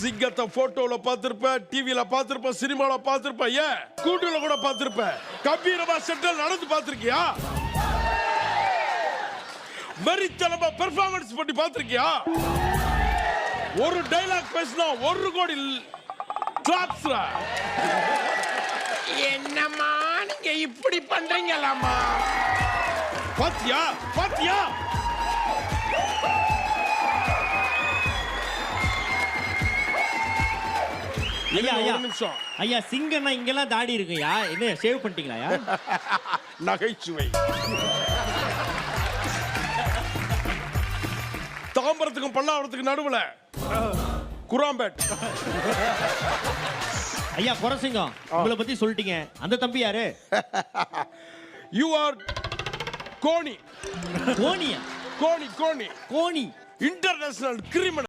சிங்கத்தை போட்டோல பார்த்திருப்ப, டிவில பார்த்திருப்ப, சினிமால பார்த்திருப்ப, ஏன் கூட்டுல கூட பார்த்திருப்ப. கம்பீரமா செட்டில் நடந்து பார்த்திருக்கியா? வெறித்தனமா பெர்ஃபார்மன்ஸ் பண்ணி பார்த்திருக்கியா? ஒரு டைலாக் பேசினா 1 கோடி கிளாப்ஸ்ரா. என்னம்மா நீங்க இப்படி பண்றீங்களாமா? பாத்தியா பாத்தியா? ஐயா ஐயா ஒரு நிமிஷம். ஐயா சிங்கம்னா இங்கெல்லாம் தாடி இருக்குயா, என்ன ஷேவ் பண்ணிட்டீங்களா? நகைச்சுவை. தாம்பரத்துக்கும் பல்லாவரத்துக்கும் நடுவுல குராம்பேட். ஐயா குறசிங்கம், உங்களை பத்தி சொல்லிட்டீங்க, அந்த தம்பி யாரு? யூ ஆர் கோணி. கோணியா? கோணி கோணி கோணி இன்டர்நேஷனல் கிரிமினல்.